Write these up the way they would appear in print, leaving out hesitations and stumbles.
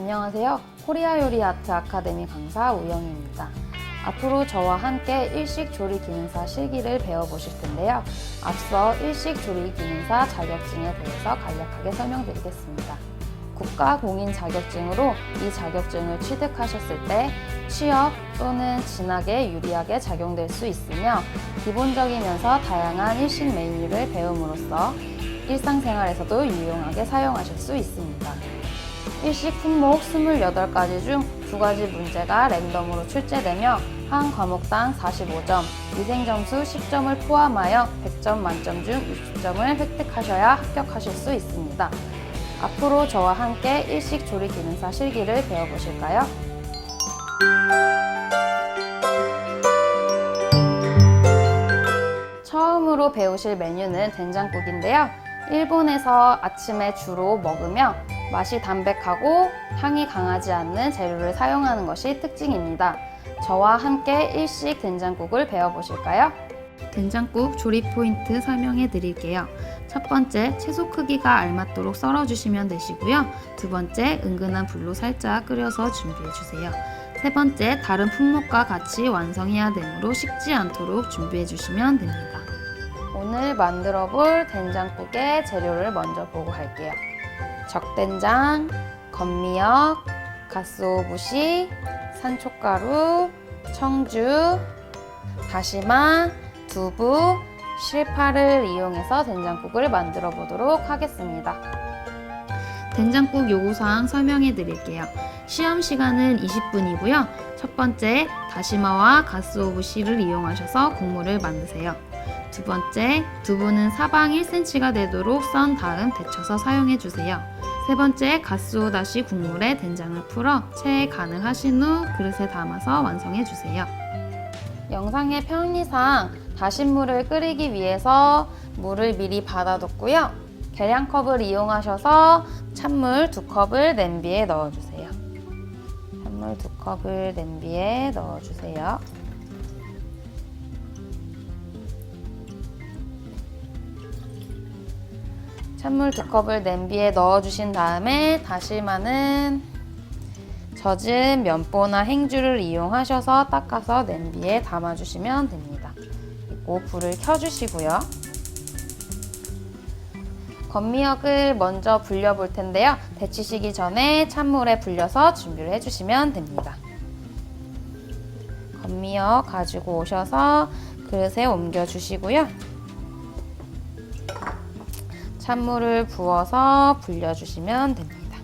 안녕하세요. 코리아 요리 아트 아카데미 강사 우영희입니다. 앞으로 저와 함께 일식 조리 기능사 실기를 배워보실 텐데요. 앞서 일식 조리 기능사 자격증에 대해서 간략하게 설명드리겠습니다. 국가 공인 자격증으로 이 자격증을 취득하셨을 때 취업 또는 진학에 유리하게 작용될 수 있으며 기본적이면서 다양한 일식 메뉴를 배움으로써 일상생활에서도 유용하게 사용하실 수 있습니다. 일식 품목 28가지 중 2가지 문제가 랜덤으로 출제되며 한 과목당 45점, 위생점수 10점을 포함하여 100점 만점 중 60점을 획득하셔야 합격하실 수 있습니다. 앞으로 저와 함께 일식 조리 기능사 실기를 배워보실까요? 처음으로 배우실 메뉴는 된장국인데요. 일본에서 아침에 주로 먹으며 맛이 담백하고 향이 강하지 않는 재료를 사용하는 것이 특징입니다. 저와 함께 일식 된장국을 배워보실까요? 된장국 조리 포인트 설명해 드릴게요. 첫 번째, 채소 크기가 알맞도록 썰어주시면 되시고요. 두 번째, 은근한 불로 살짝 끓여서 준비해 주세요. 세 번째, 다른 품목과 같이 완성해야 되므로 식지 않도록 준비해 주시면 됩니다. 오늘 만들어 볼 된장국의 재료를 먼저 보고 갈게요. 적된장, 건미역, 갓소부시, 산초가루, 청주, 다시마, 두부, 실파를 이용해서 된장국을 만들어 보도록 하겠습니다. 된장국 요구사항 설명해 드릴게요. 시험 시간은 20분이고요. 첫 번째, 다시마와 가스오부시를 이용하셔서 국물을 만드세요. 두 번째, 두부는 사방 1cm가 되도록 썬 다음 데쳐서 사용해 주세요. 세 번째, 가스오다시 국물에 된장을 풀어 체에 간을 하신 후 그릇에 담아서 완성해 주세요. 영상의 편의상 다신물을 끓이기 위해서 물을 미리 받아뒀고요. 계량컵을 이용하셔서 찬물 2컵을 냄비에 넣어주세요. 찬물 2컵을 냄비에 넣어주세요. 찬물 2컵을 냄비에 넣어주신 다음에 다시마는 젖은 면보나 행주를 이용하셔서 닦아서 냄비에 담아주시면 됩니다. 그리고 불을 켜주시고요. 건미역을 먼저 불려볼 텐데요. 데치시기 전에 찬물에 불려서 준비를 해주시면 됩니다. 건미역 가지고 오셔서 그릇에 옮겨주시고요. 찬물을 부어서 불려주시면 됩니다.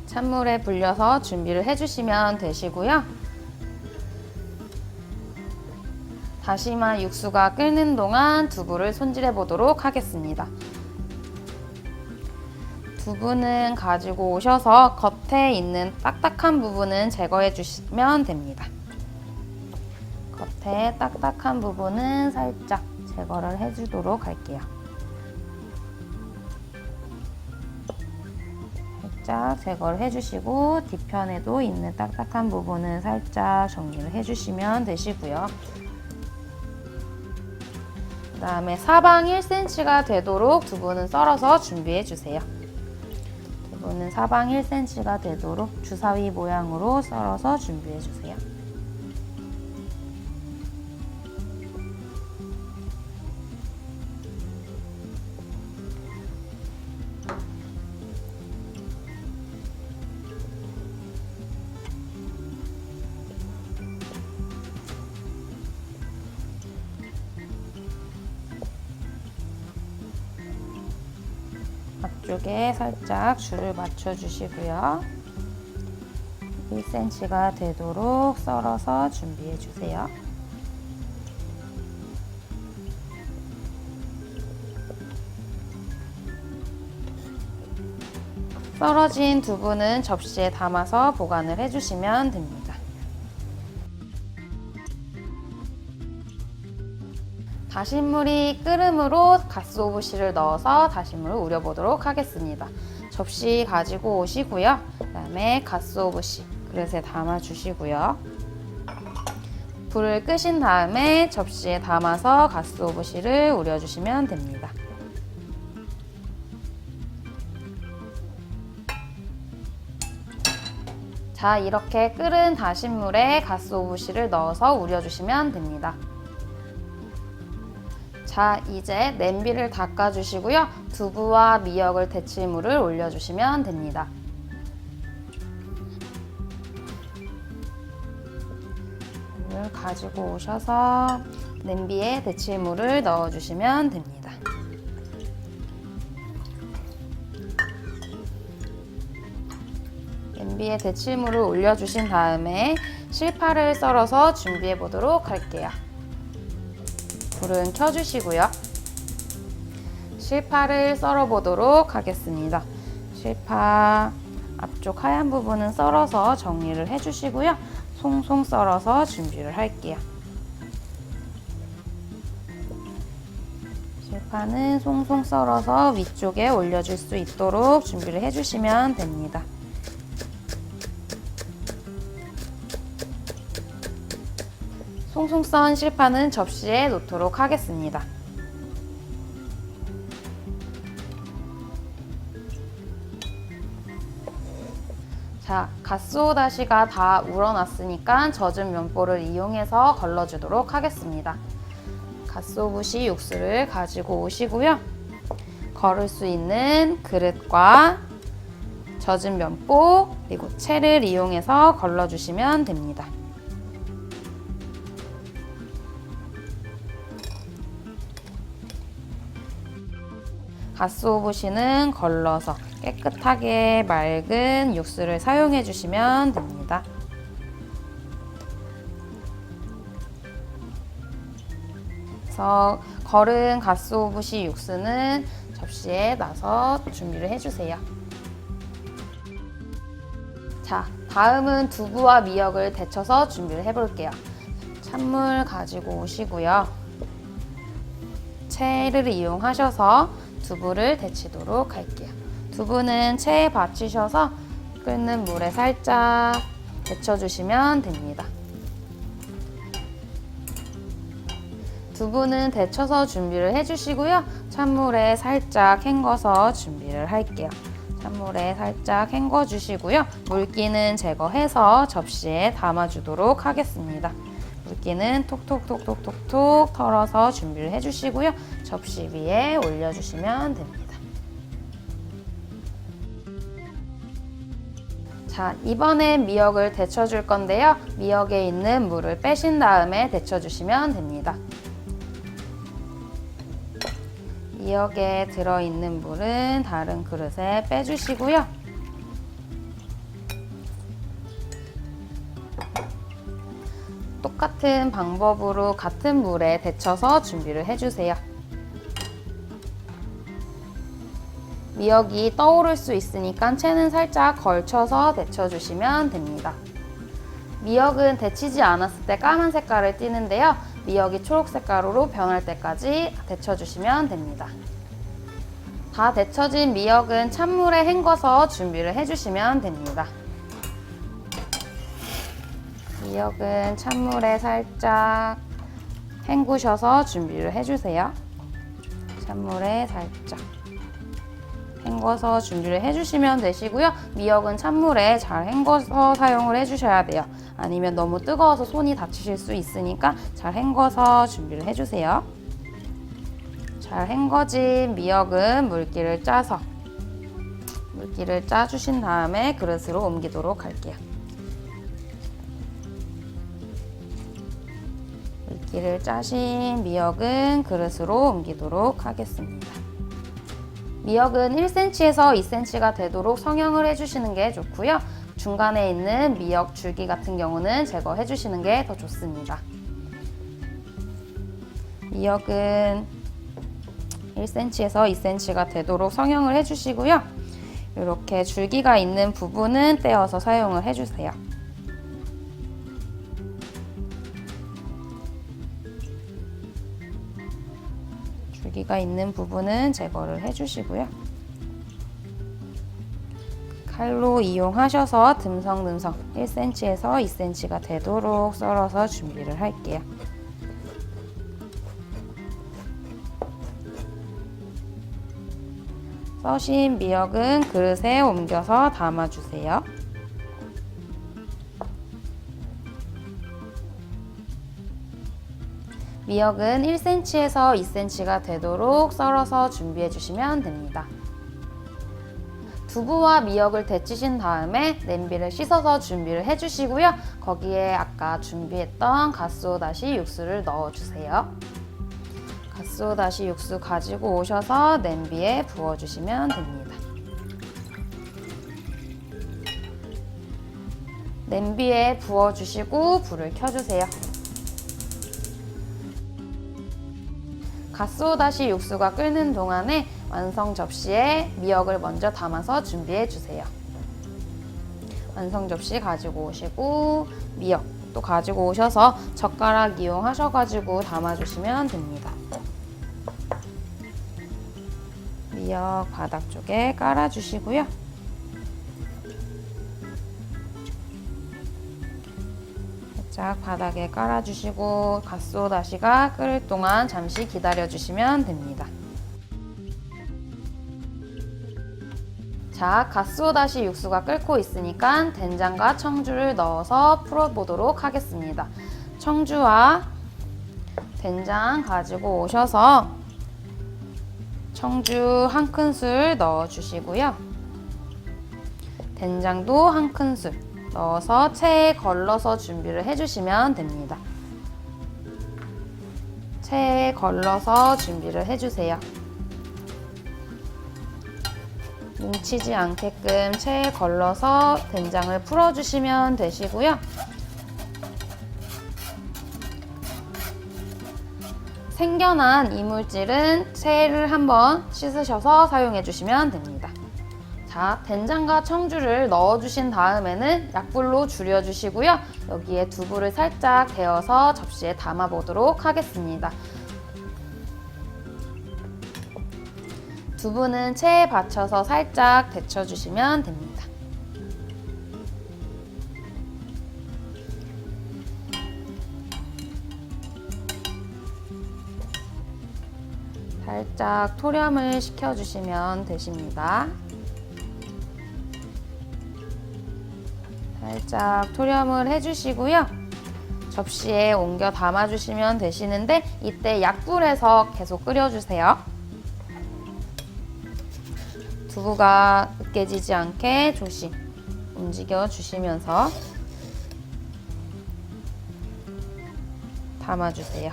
찬물에 불려서 준비를 해주시면 되시고요. 다시마 육수가 끓는 동안 두부를 손질해 보도록 하겠습니다. 두부는 가지고 오셔서 겉에 있는 딱딱한 부분은 제거해 주시면 됩니다. 겉에 딱딱한 부분은 살짝 제거를 해주도록 할게요. 살짝 제거를 해주시고 뒤편에도 있는 딱딱한 부분은 살짝 정리를 해주시면 되시고요. 그 다음에 사방 1cm가 되도록 두부는 썰어서 준비해 주세요. 두부는 사방 1cm가 되도록 주사위 모양으로 썰어서 준비해 주세요. 앞쪽에 살짝 줄을 맞춰 주시고요. 1cm가 되도록 썰어서 준비해 주세요. 썰어진 두부는 접시에 담아서 보관을 해주시면 됩니다. 다신물이 끓음으로 갓소부시를 넣어서 다신물을 우려보도록 하겠습니다. 접시 가지고 오시고요. 그 다음에 갓소부시 그릇에 담아주시고요. 불을 끄신 다음에 접시에 담아서 가스오브시를 우려주시면 됩니다. 자, 이렇게 끓은 다신 물에 갓소부시를 넣어서 우려주시면 됩니다. 자, 이제 냄비를 닦아주시고요. 두부와 미역을 데칠 물을 올려주시면 됩니다. 물을 가지고 오셔서 냄비에 데칠 물을 넣어주시면 됩니다. 냄비에 데칠 물을 올려주신 다음에 실파를 썰어서 준비해 보도록 할게요. 불은 켜주시고요. 실파를 썰어 보도록 하겠습니다. 실파 앞쪽 하얀 부분은 썰어서 정리를 해주시고요. 송송 썰어서 준비를 할게요. 실파는 송송 썰어서 위쪽에 올려줄 수 있도록 준비를 해주시면 됩니다. 송송 썬 실파는 접시에 놓도록 하겠습니다. 자, 갓소다시가 다 우러났으니까 젖은 면보를 이용해서 걸러주도록 하겠습니다. 갓소부시 육수를 가지고 오시고요. 걸을 수 있는 그릇과 젖은 면보 그리고 채를 이용해서 걸러주시면 됩니다. 갓소부시는 걸러서 깨끗하게 맑은 육수를 사용해 주시면 됩니다. 그래서 걸은 갓소부시 육수는 접시에 놔서 준비를 해주세요. 자, 다음은 두부와 미역을 데쳐서 준비를 해볼게요. 찬물 가지고 오시고요. 채를 이용하셔서 두부를 데치도록 할게요. 두부는 체에 받치셔서 끓는 물에 살짝 데쳐주시면 됩니다. 두부는 데쳐서 준비를 해주시고요. 찬물에 살짝 헹궈서 준비를 할게요. 찬물에 살짝 헹궈주시고요. 물기는 제거해서 접시에 담아주도록 하겠습니다. 물기는 톡톡톡톡톡톡 털어서 준비를 해주시고요. 접시 위에 올려주시면 됩니다. 자, 이번엔 미역을 데쳐줄 건데요. 미역에 있는 물을 빼신 다음에 데쳐주시면 됩니다. 미역에 들어있는 물은 다른 그릇에 빼주시고요. 똑같은 방법으로 같은 물에 데쳐서 준비를 해주세요. 미역이 떠오를 수 있으니까 채는 살짝 걸쳐서 데쳐주시면 됩니다. 미역은 데치지 않았을 때 까만 색깔을 띠는데요. 미역이 초록 색깔로 변할 때까지 데쳐주시면 됩니다. 다 데쳐진 미역은 찬물에 헹궈서 준비를 해주시면 됩니다. 미역은 찬물에 살짝 헹구셔서 준비를 해주세요. 찬물에 살짝 헹궈서 준비를 해주시면 되시고요. 미역은 찬물에 잘 헹궈서 사용을 해주셔야 돼요. 아니면 너무 뜨거워서 손이 다치실 수 있으니까 잘 헹궈서 준비를 해주세요. 잘 헹궈진 미역은 물기를 짜주신 다음에 그릇으로 옮기도록 할게요. 물기를 짜신 미역은 그릇으로 옮기도록 하겠습니다. 미역은 1cm에서 2cm가 되도록 성형을 해주시는 게 좋고요. 중간에 있는 미역 줄기 같은 경우는 제거해 주시는 게 더 좋습니다. 미역은 1cm에서 2cm가 되도록 성형을 해주시고요. 이렇게 줄기가 있는 부분은 떼어서 사용을 해주세요. 줄기가 있는 부분은 제거를 해주시고요. 칼로 이용하셔서 듬성듬성 1cm에서 2cm가 되도록 썰어서 준비를 할게요. 써신 미역은 그릇에 옮겨서 담아주세요. 미역은 1cm에서 2cm가 되도록 썰어서 준비해 주시면 됩니다. 두부와 미역을 데치신 다음에 냄비를 씻어서 준비를 해주시고요. 거기에 아까 준비했던 가쓰오다시 육수를 넣어주세요. 가쓰오다시 육수 가지고 오셔서 냄비에 부어주시면 됩니다. 냄비에 부어주시고 불을 켜주세요. 가쓰오다시 육수가 끓는 동안에 완성 접시에 미역을 먼저 담아서 준비해 주세요. 완성 접시 가지고 오시고 미역 또 가지고 오셔서 젓가락 이용하셔가지고 담아주시면 됩니다. 미역 바닥 쪽에 깔아주시고요. 살짝 바닥에 깔아주시고 가쓰오다시가 끓을 동안 잠시 기다려주시면 됩니다. 자, 가쓰오다시 육수가 끓고 있으니까 된장과 청주를 넣어서 풀어보도록 하겠습니다. 청주와 된장 가지고 오셔서 청주 1큰술 넣어주시고요. 된장도 1큰술 넣어서 체에 걸러서 준비를 해주시면 됩니다. 체에 걸러서 준비를 해주세요. 뭉치지 않게끔 체에 걸러서 된장을 풀어주시면 되시고요. 생겨난 이물질은 체를 한번 씻으셔서 사용해 주시면 됩니다. 자, 된장과 청주를 넣어주신 다음에는 약불로 줄여주시고요. 여기에 두부를 살짝 데워서 접시에 담아보도록 하겠습니다. 두부는 체에 받쳐서 살짝 데쳐주시면 됩니다. 살짝 토렴을 시켜주시면 되십니다. 살짝 토렴을 해주시고요. 접시에 옮겨 담아주시면 되시는데 이때 약불에서 계속 끓여주세요. 두부가 으깨지지 않게 조심 움직여 주시면서 담아주세요.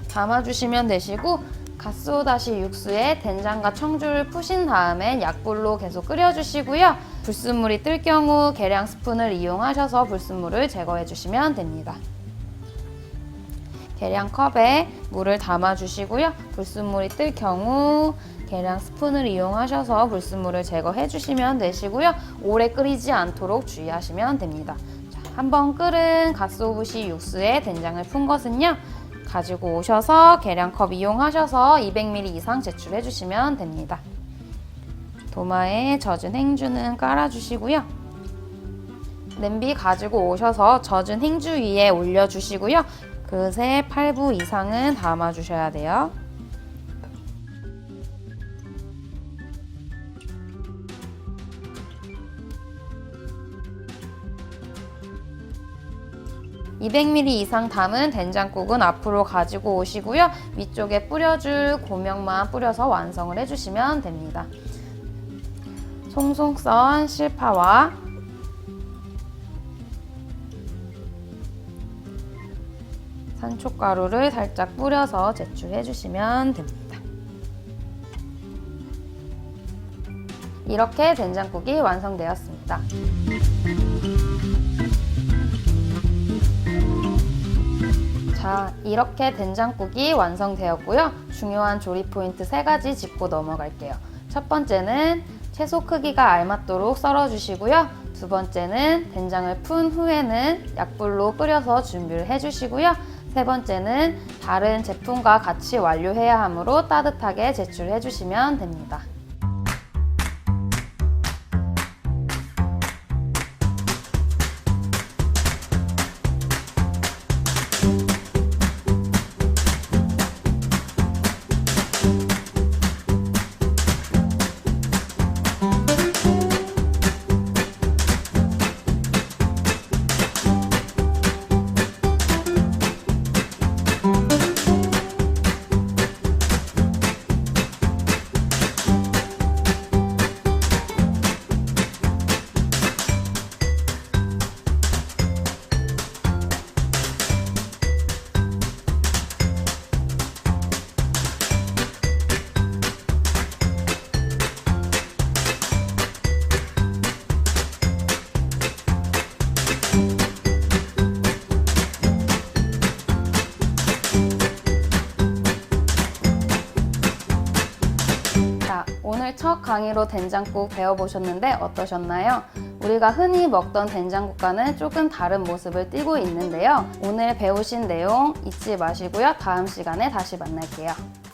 담아주시면 되시고 가쓰오다시 육수에 된장과 청주를 푸신 다음에 약불로 계속 끓여주시고요. 불순물이 뜰 경우 계량 스푼을 이용하셔서 불순물을 제거해 주시면 됩니다. 계량컵에 물을 담아주시고요. 불순물이 뜰 경우 계량 스푼을 이용하셔서 불순물을 제거해 주시면 되시고요. 오래 끓이지 않도록 주의하시면 됩니다. 자, 한번 끓은 가쓰오부시 육수에 된장을 푼 것은요. 가지고 오셔서 계량컵 이용하셔서 200ml 이상 제출해 주시면 됩니다. 도마에 젖은 행주는 깔아주시고요. 냄비 가지고 오셔서 젖은 행주 위에 올려주시고요. 그릇에 8부 이상은 담아주셔야 돼요. (200ml) 이상 담은 된장국은 앞으로 가지고 오시고요. 위쪽에 뿌려줄 고명만 뿌려서 완성을 해주시면 됩니다. 송송 썬 실파와 산초가루를 살짝 뿌려서 제출해 주시면 됩니다. 이렇게 된장국이 완성되었습니다. 자, 이렇게 된장국이 완성되었고요. 중요한 조리 포인트 3가지 짚고 넘어갈게요. 첫 번째는 채소 크기가 알맞도록 썰어주시고요. 두 번째는 된장을 푼 후에는 약불로 끓여서 준비를 해주시고요. 세 번째는 다른 제품과 같이 완료해야 하므로 따뜻하게 제출해 주시면 됩니다. 수학 강의로 된장국 배워보셨는데 어떠셨나요? 우리가 흔히 먹던 된장국과는 조금 다른 모습을 띠고 있는데요. 오늘 배우신 내용 잊지 마시고요. 다음 시간에 다시 만날게요.